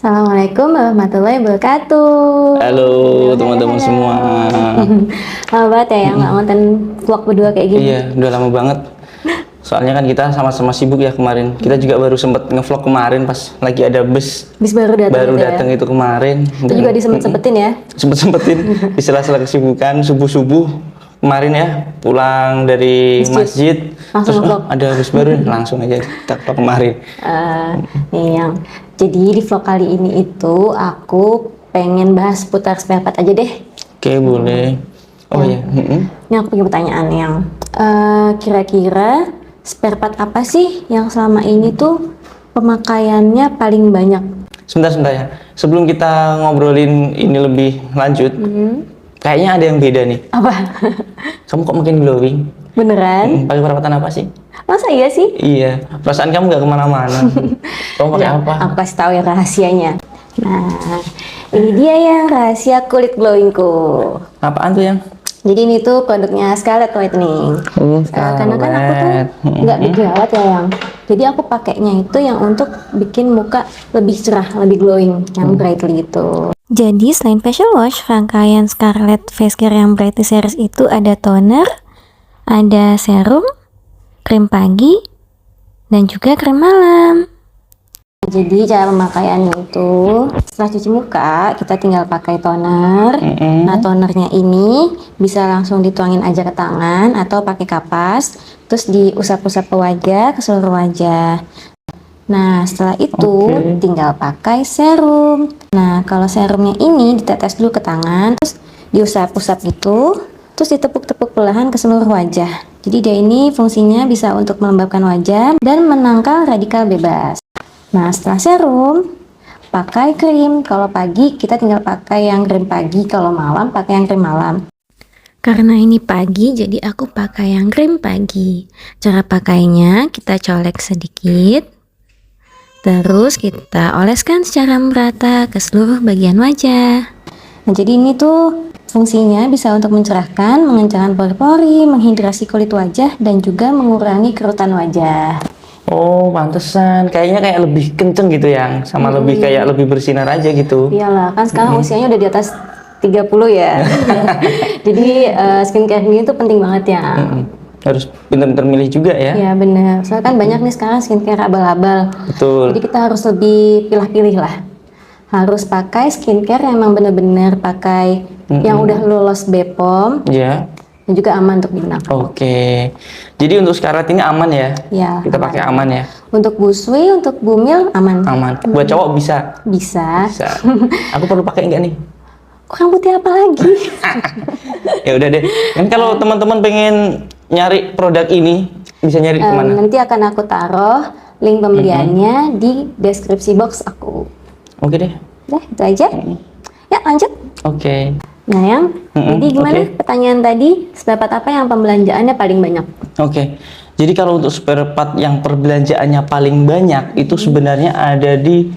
Assalamualaikum warahmatullahi wabarakatuh. Halo teman-teman semua. Lama banget ya yang nggak nonton vlog berdua kayak gini. Iya, udah lama banget. Soalnya kan kita sama-sama sibuk ya kemarin. Kita juga baru sempet ngevlog kemarin pas lagi ada bus Bis baru datang baru gitu ya. datang itu kemarin. Itu juga disempet-sempetin ya. Sempet-sempetin di sela-sela kesibukan subuh-subuh kemarin ya, pulang dari masjid Langsung terus ngevlog. ada bus baru langsung aja kita vlog kemarin. Nih yang jadi di vlog kali ini itu aku pengen bahas putar spare part aja deh. Oke, boleh. Oh iya. Ini aku punya pertanyaan yang kira-kira spare part apa sih yang selama ini tuh pemakaiannya paling banyak? Sebentar ya. Sebelum kita ngobrolin ini lebih lanjut, kayaknya ada yang beda nih. Apa? Kamu kok makin glowing? Beneran? Pakai perawatan apa sih? Masa iya sih? Iya, perasaan kamu nggak kemana-mana. Kamu pakai apa? Aku kasih tahu ya rahasianya. Nah, ini dia yang rahasia kulit glowingku. Apaan tuh yang? Jadi ini tuh produknya Scarlett Whitening. Karena kan aku tuh nggak berjerawat ya yang. Jadi aku pakainya itu yang untuk bikin muka lebih cerah, lebih glowing, yang brightly gitu. Jadi selain facial wash, rangkaian Scarlett Face Care yang Brightly Series itu ada toner, ada serum, krim pagi, dan juga krim malam. Jadi cara pemakaiannya itu setelah cuci muka kita tinggal pakai toner. Nah tonernya ini bisa langsung dituangin aja ke tangan atau pakai kapas, terus diusap-usap ke wajah, ke seluruh wajah. Nah setelah itu tinggal pakai serum. Nah kalau serumnya ini ditetes dulu ke tangan, terus diusap-usap gitu, terus ditepuk-tepuk perlahan ke seluruh wajah. Jadi dia ini fungsinya bisa untuk melembabkan wajah dan menangkal radikal bebas. Nah setelah serum pakai krim. Kalau pagi kita tinggal pakai yang krim pagi, kalau malam pakai yang krim malam. Karena ini pagi jadi aku pakai yang krim pagi. Cara pakainya kita colek sedikit, terus kita oleskan secara merata ke seluruh bagian wajah. Nah jadi ini tuh fungsinya bisa untuk mencerahkan, mengencangkan pori-pori, menghidrasi kulit wajah, dan juga mengurangi kerutan wajah. Oh, pantesan. Kayaknya kayak lebih kenceng gitu yang, sama lebih kayak lebih bersinar aja gitu. Iyalah, kan sekarang usianya udah di atas 30 ya. Jadi skincare ini tuh penting banget ya. Harus pintar-pintar milih juga ya. Iya bener, soalnya kan banyak nih sekarang skincare abal-abal. Betul. Jadi kita harus lebih pilih-pilih lah. Harus pakai skincare yang emang bener-bener pakai yang udah lulus BPOM. Iya. Dan juga aman untuk digunakan. Oke. Jadi untuk Scarlett ini aman ya? Ya. Kita pakai aman ya? Untuk busui, untuk bumil aman. Aman. Buat cowok bisa? Bisa. Bisa. Aku perlu pakai enggak nih? Kurang putih apa lagi? Ya udah deh. Kan kalau teman-teman pengen nyari produk ini bisa nyari di mana? Nanti akan aku taruh link pembeliannya di deskripsi box aku. Oke deh. Udah, itu aja. Ya, lanjut. Oke. Nah, yang jadi gimana pertanyaan tadi? Spare part apa yang pembelanjaannya paling banyak? Oke. Jadi kalau untuk spare part yang perbelanjaannya paling banyak itu sebenarnya ada di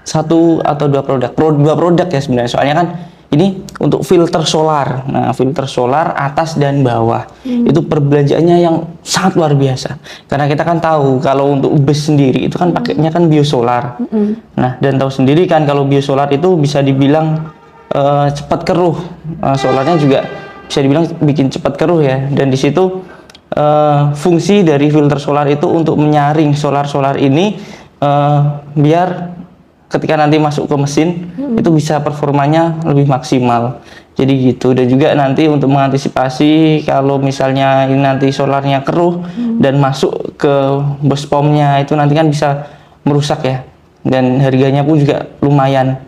satu atau dua produk. Dua produk ya sebenarnya. Soalnya kan ini untuk filter solar. Nah, filter solar atas dan bawah. Itu perbelanjaannya yang sangat luar biasa. Karena kita kan tahu kalau untuk bus sendiri itu kan pakainya kan biosolar. Nah, dan tahu sendiri kan kalau biosolar itu bisa dibilang cepat keruh. Solarnya juga bisa dibilang bikin cepat keruh ya. Dan di situ fungsi dari filter solar itu untuk menyaring solar ini biar ketika nanti masuk ke mesin itu bisa performanya lebih maksimal. Jadi gitu. Dan juga nanti untuk mengantisipasi kalau misalnya ini nanti solarnya keruh dan masuk ke buspomnya itu nanti kan bisa merusak ya. Dan harganya pun juga lumayan.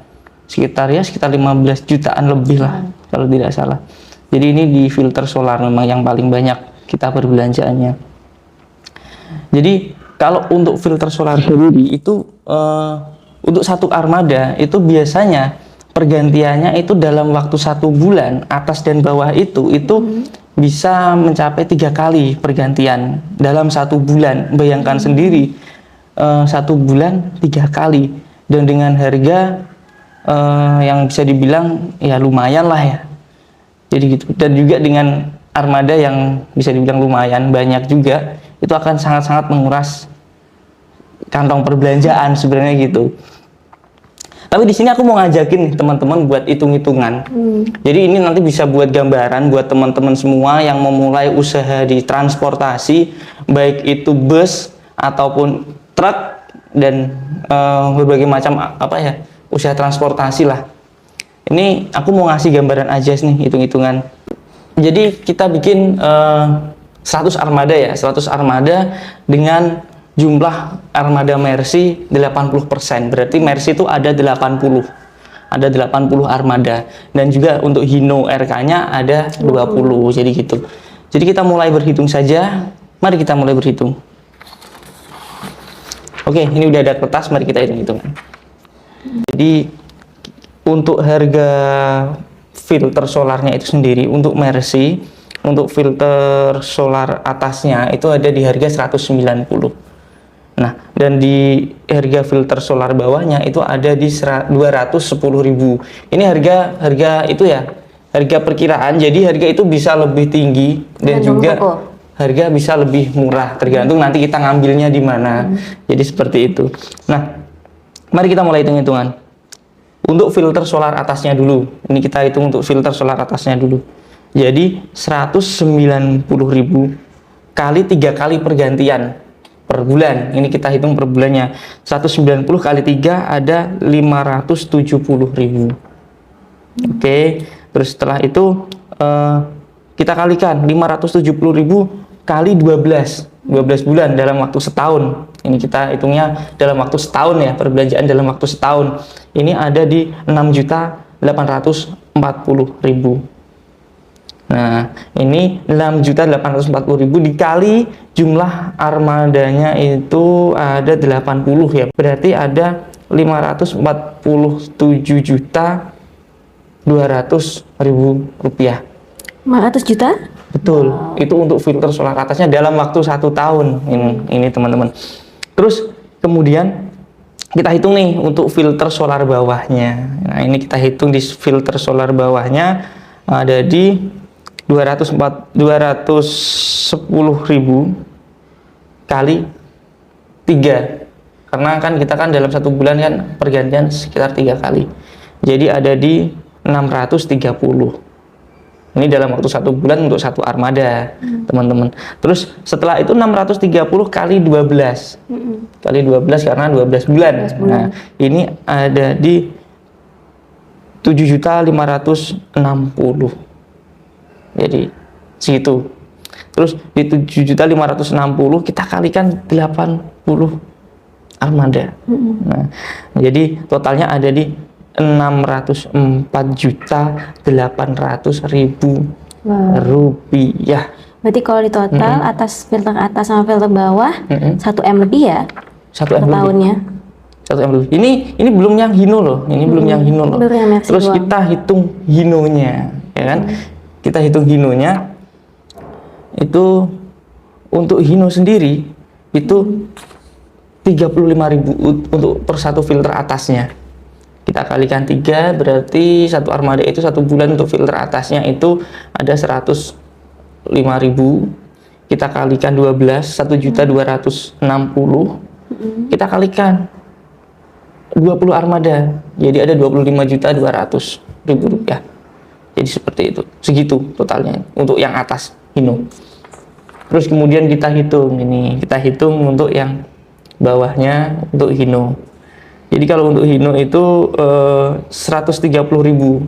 Sekitar 15 jutaan lebih lah kalau tidak salah. Jadi ini di filter solar memang yang paling banyak kita perbelanjaannya. Jadi kalau untuk filter solar sendiri itu untuk satu armada itu biasanya pergantiannya itu dalam waktu 1 bulan atas dan bawah itu bisa mencapai 3 kali pergantian dalam 1 bulan. Bayangkan sendiri 1 bulan 3 kali dan dengan harga yang bisa dibilang ya lumayan lah ya. Jadi gitu. Dan juga dengan armada yang bisa dibilang lumayan banyak juga, itu akan sangat-sangat menguras kantong perbelanjaan sebenarnya gitu. Tapi di sini aku mau ngajakin nih teman-teman buat hitung-hitungan. Jadi ini nanti bisa buat gambaran buat teman-teman semua yang memulai usaha di transportasi, baik itu bus ataupun truk dan berbagai macam usaha transportasi lah. Ini aku mau ngasih gambaran aja nih, hitung-hitungan. Jadi kita bikin 100 armada ya, 100 armada dengan jumlah armada Mercy 80%. Berarti Mercy itu ada 80 armada, dan juga untuk Hino RK-nya ada 20. Jadi gitu. Jadi kita mulai berhitung saja. Mari kita mulai berhitung. Oke, ini udah ada kertas, mari kita hitung-hitungan. Jadi untuk harga filter solarnya itu sendiri untuk Mercy, untuk filter solar atasnya itu ada di harga 190. Nah, dan di harga filter solar bawahnya itu ada di 210.000. Ini harga itu ya, harga perkiraan. Jadi harga itu bisa lebih tinggi dan juga harga bisa lebih murah, tergantung nanti kita ngambilnya di mana. Jadi seperti itu. Nah, mari kita mulai hitung-hitungan. Untuk filter solar atasnya dulu. Ini kita hitung untuk filter solar atasnya dulu. Jadi 190.000 kali 3 kali pergantian per bulan. Ini kita hitung per bulannya. 190 kali 3 ada 570.000. Oke, terus setelah itu kita kalikan 570.000 kali 12 bulan dalam waktu setahun. Ini kita hitungnya dalam waktu setahun ya, perbelanjaan dalam waktu setahun. Ini ada di 6.840.000. Nah, ini 6.840.000 dikali jumlah armadanya itu ada 80 ya. Berarti ada 547.200.000 rupiah. 500 juta? Betul. Itu untuk filter solar atasnya dalam waktu 1 tahun. Ini teman-teman. Terus kemudian kita hitung nih untuk filter solar bawahnya. Nah, ini kita hitung di filter solar bawahnya ada di 210.000 kali 3, karena kan kita kan dalam 1 bulan kan pergantian sekitar 3 kali, jadi ada di 630. Ini dalam waktu 1 bulan untuk 1 armada, teman-teman. Terus setelah itu 630 kali 12 kali 12 karena 12 bulan. Nah, ini ada di 7.560. Jadi segitu. Terus di 7.560 kita kalikan 80 armada. Nah, jadi totalnya ada di 604.800.000 rupiah. Berarti kalau di total atas filter atas sama filter bawah 1 M lebih ya? 1 M tahunnya. 1 M lebih. Ini belum yang Hino loh. Ini belum yang Hino loh. Terus kita hitung Hinonya, ya kan? Kita hitung Hinonya itu untuk Hino sendiri itu 35.000 untuk per 1 filter atasnya. Kita kalikan 3, berarti 1 armada itu 1 bulan untuk filter atasnya itu ada 105.000. Kita kalikan 12, 1.260. Kita kalikan 20 armada, jadi ada 25.200.000 rupiah. Jadi seperti itu, segitu totalnya untuk yang atas Hino. Terus kemudian kita hitung untuk yang bawahnya untuk Hino. Jadi kalau untuk Hino itu 130.000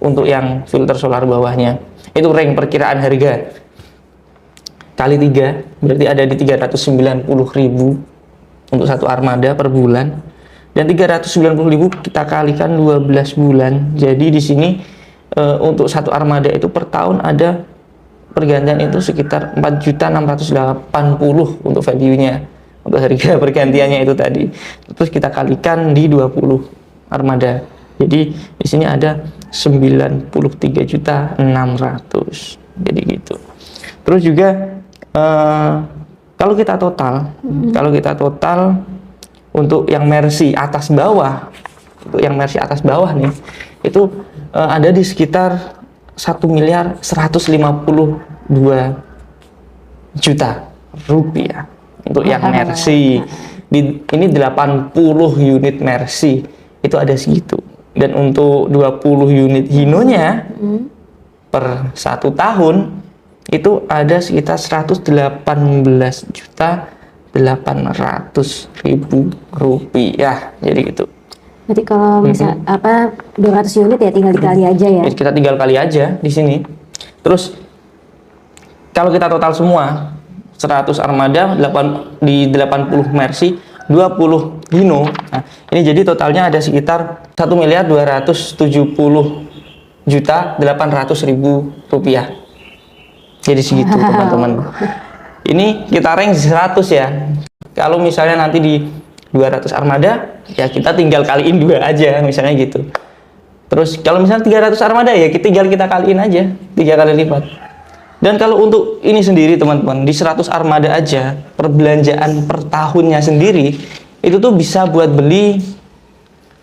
untuk yang filter solar bawahnya. Itu rank perkiraan harga kali 3, berarti ada di 390.000 untuk 1 armada per bulan. Dan 390.000 kita kalikan 12 bulan. Jadi di sini untuk 1 armada itu per tahun ada pergantian itu sekitar 4.680 untuk value-nya, untuk harga pergantiannya itu tadi. Terus kita kalikan di 20 armada. Jadi di sini ada 93.600.000. Jadi gitu. Terus juga kalau kita total untuk yang Mercy atas bawah, untuk yang Mercy atas bawah nih itu ada di sekitar 1.152 juta rupiah untuk yang Mercy. Ini 80 unit Mercy itu ada segitu. Dan untuk 20 unit Hino-nya per 1 tahun itu ada sekitar 118.800.000 rupiah. Jadi gitu. Berarti kalau misal 200 unit ya tinggal dikali aja ya. Jadi kita tinggal kali aja di sini. Terus kalau kita total semua 100 armada di 80 Mercy, 20 Hino. Nah, ini jadi totalnya ada sekitar 1.270.800.000 rupiah. Jadi segitu teman-teman. Ini kita rank 100 ya. Kalau misalnya nanti di 200 armada, ya kita tinggal kaliin 2 aja, misalnya gitu. Terus kalau misalnya 300 armada ya tinggal kita kaliin aja 3 kali lipat. Dan kalau untuk ini sendiri teman-teman, di 100 armada aja, perbelanjaan per tahunnya sendiri itu tuh bisa buat beli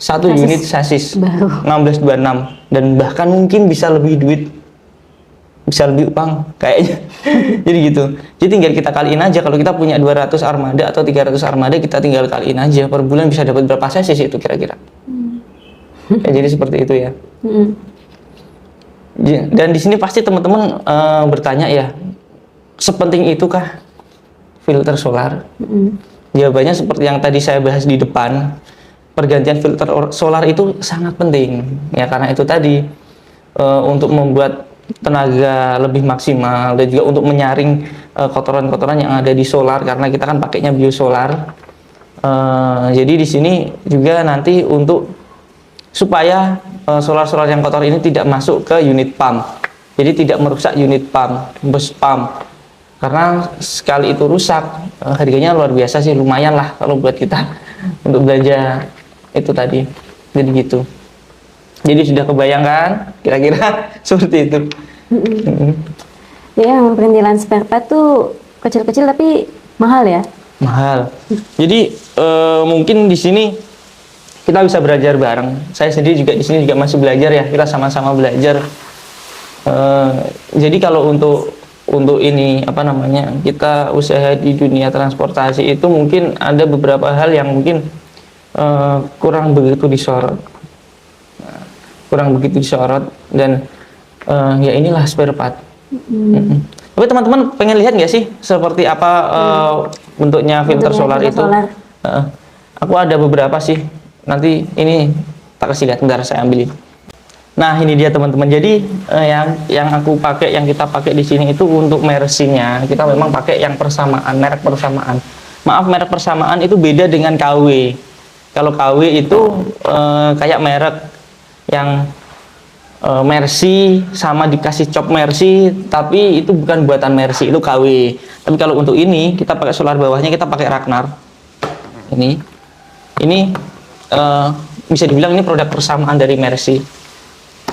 1 unit sasis baru 1626, dan bahkan mungkin bisa lebih duit, bisa lebih uang kayaknya. Jadi gitu. Jadi tinggal kita kaliin aja, kalau kita punya 200 armada atau 300 armada, kita tinggal kaliin aja per bulan bisa dapat berapa sasis itu kira-kira. Ya, jadi seperti itu ya. Dan di sini pasti teman-teman bertanya ya, sepenting itukah filter solar? Jawabannya seperti yang tadi saya bahas di depan, pergantian filter solar itu sangat penting ya, karena itu tadi untuk membuat tenaga lebih maksimal dan juga untuk menyaring kotoran-kotoran yang ada di solar, karena kita kan pakainya biosolar. Jadi di sini juga nanti untuk supaya solar-solar yang kotor ini tidak masuk ke unit pump, jadi tidak merusak unit pump, bus pump. Karena sekali itu rusak, harganya luar biasa sih, lumayan lah kalau buat kita untuk belanja itu tadi. Jadi gitu. Jadi sudah kebayangkan kira-kira seperti itu. Jadi memang perintilan spare part tuh kecil-kecil tapi mahal ya? Mahal. Jadi mungkin di sini kita bisa belajar bareng. Saya sendiri juga di sini juga masih belajar ya. Kita sama-sama belajar. Jadi kalau untuk ini apa namanya, kita usaha di dunia transportasi itu mungkin ada beberapa hal yang mungkin kurang begitu disorot. Dan ya inilah spare part. Tapi teman-teman pengen lihat nggak sih seperti apa bentuknya filter solar itu? Aku ada beberapa sih. Nanti ini tak kasih lihat, bentar saya ambilin. Nah ini dia teman-teman. Jadi yang aku pakai, yang kita pakai di sini itu untuk Mercy-nya kita memang pakai yang persamaan, merek persamaan. Maaf, merek persamaan itu beda dengan KW. Kalau KW itu kayak merek yang Mercy sama dikasih cop Mercy, tapi itu bukan buatan Mercy, itu KW. Tapi kalau untuk ini kita pakai solar bawahnya, kita pakai Ragnar. Ini bisa dibilang ini produk persamaan dari Mercy.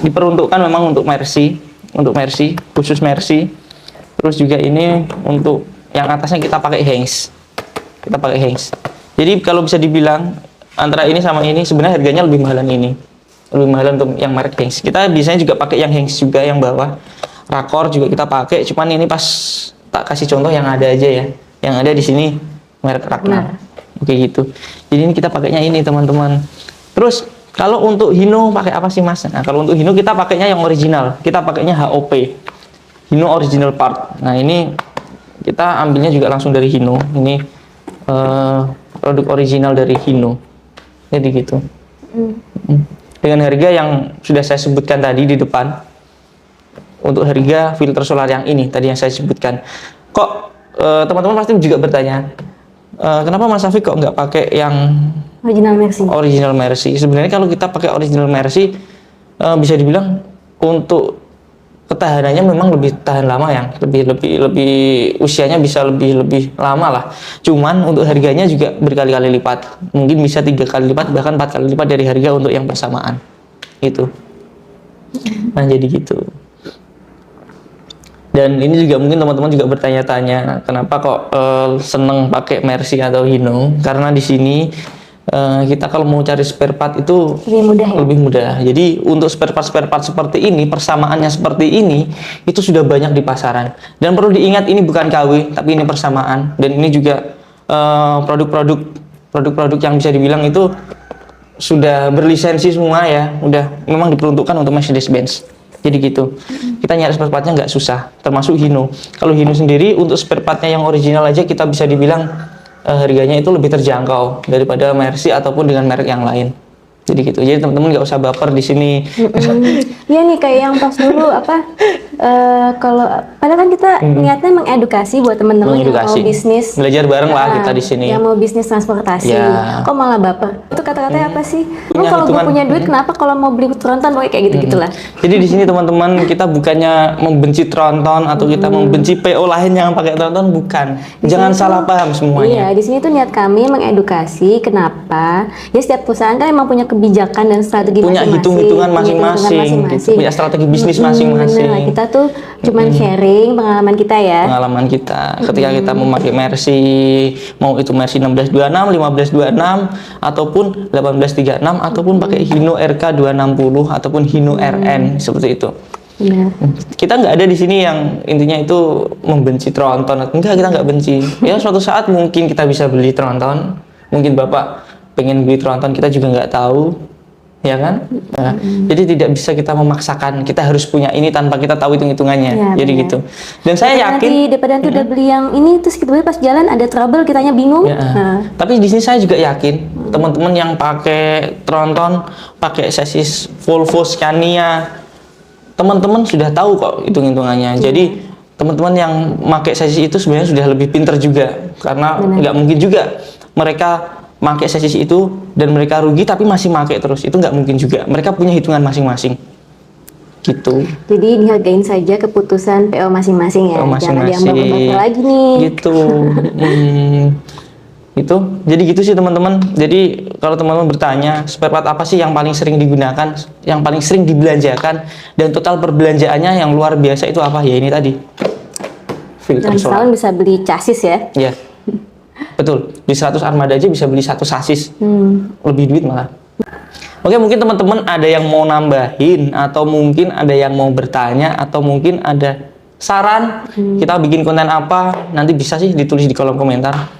Diperuntukkan memang untuk Mercy, khusus Mercy. Terus juga ini untuk yang atasnya kita pakai Hanks. Jadi kalau bisa dibilang antara ini sama ini sebenarnya harganya lebih mahalan ini. Lebih mahal untuk yang merek Hanks. Kita biasanya juga pakai yang Hanks juga, yang bawah. Rakor juga kita pakai, cuman ini pas tak kasih contoh yang ada aja ya. Yang ada di sini merek Ragnar. Oke gitu. Jadi ini kita pakainya ini teman-teman. Terus kalau untuk Hino pakai apa sih Mas? Nah, kalau untuk Hino kita pakainya yang original. Kita pakainya HOP. Hino original part. Nah, ini kita ambilnya juga langsung dari Hino. Ini produk original dari Hino. Jadi gitu. Dengan harga yang sudah saya sebutkan tadi di depan. Untuk harga filter solar yang ini tadi yang saya sebutkan. Kok teman-teman pasti juga bertanya, kenapa Mas Afiq kok nggak pakai yang original Mercy? Sebenarnya kalau kita pakai original Mercy bisa dibilang untuk ketahanannya memang lebih tahan lama, yang lebih usianya bisa lebih lama lah. Cuman untuk harganya juga berkali-kali lipat, mungkin bisa 3 kali lipat bahkan 4 kali lipat dari harga untuk yang persamaan itu. Nah jadi gitu. Dan ini juga mungkin teman-teman juga bertanya-tanya kenapa kok seneng pakai Mercy atau Hino? Karena di sini kita kalau mau cari spare part itu lebih mudah. Jadi untuk spare part seperti ini, persamaannya seperti ini, itu sudah banyak di pasaran. Dan perlu diingat ini bukan KW, tapi ini persamaan. Dan ini juga produk-produk yang bisa dibilang itu sudah berlisensi semua ya, udah memang diperuntukkan untuk Mercedes-Benz. Jadi gitu. Kita nyari spare partnya nggak susah, termasuk Hino. Kalau Hino sendiri untuk spare partnya yang original aja kita bisa dibilang harganya itu lebih terjangkau daripada Mercy ataupun dengan merek yang lain. Jadi gitu. Jadi teman-teman nggak usah baper di sini. Iya nih kayak yang pas dulu kalau padahal kan kita niatnya mengedukasi buat teman-teman yang mau bisnis, belajar bareng lah kita di sini. Yang mau bisnis transportasi. Ya. Kok malah baper? Itu kata-katanya apa sih? Emang Punya kalau gue hitungan. punya duit kenapa kalau mau beli Tronton kayak gitu-gitulah. Jadi di sini teman-teman kita bukannya membenci Tronton atau kita membenci PO lain yang pakai Tronton, bukan. Jangan salah paham semuanya. Iya, di sini tuh niat kami mengedukasi kenapa ya setiap perusahaan kan emang punya kebijakan dan strategi Punya masing-masing. hitung-hitungan masing-masing, gitu. Punya strategi bisnis masing-masing. Bener lah, kita tuh cuman sharing pengalaman kita ya. Pengalaman kita ketika kita memakai Mercy, mau itu Mercy 1626, 1526 ataupun 1836 ataupun pakai Hino RK 260 ataupun Hino RN seperti itu. Benar. Kita nggak ada di sini yang intinya itu membenci Tronton. Enggak, kita nggak benci. Ya suatu saat mungkin kita bisa beli Tronton, mungkin Bapak pengen beli Tronton, kita juga nggak tahu, ya kan? Nah, jadi tidak bisa kita memaksakan kita harus punya ini tanpa kita tahu hitung-hitungannya. Ya, jadi benar. gitu. Dan saya yakin daripada nanti udah beli yang ini terus kita beli pas jalan ada trouble kitanya bingung. ya, tapi di sini saya juga yakin teman-teman yang pakai Tronton, pakai chassis Volvo Scania, teman-teman sudah tahu kok hitung-hitungannya. Jadi teman-teman yang pakai chassis itu sebenarnya sudah lebih pinter juga, karena nggak mungkin juga mereka pakai chassis itu dan mereka rugi tapi masih pakai terus, itu nggak mungkin juga. Mereka punya hitungan masing-masing gitu. Jadi dihargain saja keputusan PO masing-masing ya. PO Jangan masing-masing. diambang-ambang lagi nih. Gitu. Itu jadi gitu sih teman-teman. Jadi kalau teman-teman bertanya spare part apa sih yang paling sering digunakan, yang paling sering dibelanjakan dan total perbelanjaannya yang luar biasa itu apa? Ya ini tadi, filter Dan solar. setahun bisa beli chassis ya. Ya, betul. Di 100 armada aja bisa beli 1 sasis. Lebih duit malah. Oke, mungkin teman-teman ada yang mau nambahin, atau mungkin ada yang mau bertanya, atau mungkin ada saran kita bikin konten apa, nanti bisa sih ditulis di kolom komentar.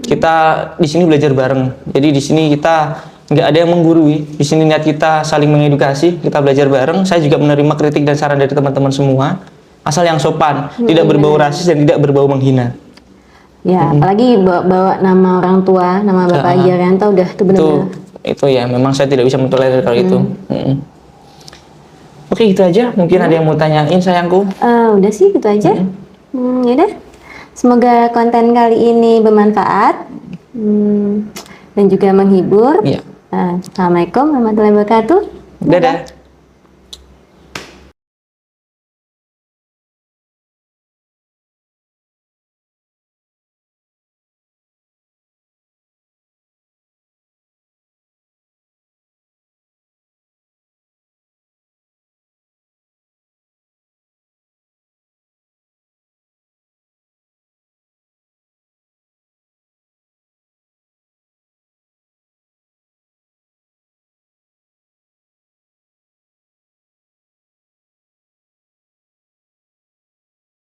Kita di sini belajar bareng. Jadi di sini kita nggak ada yang menggurui. Di sini niat kita saling mengedukasi, kita belajar bareng. Saya juga menerima kritik dan saran dari teman-teman semua, asal yang sopan, tidak berbau rasis dan tidak berbau menghina. Ya, apalagi bawa nama orang tua, nama Bapak Gianto udah itu benar-benar. Itu ya, memang saya tidak bisa mentolerir kalau itu. Oke, gitu aja. Mungkin ada yang mau tanyain sayangku. Udah sih gitu aja. Ya udah. Semoga konten kali ini bermanfaat dan juga menghibur. Iya. Assalamualaikum warahmatullahi wabarakatuh. Dadah.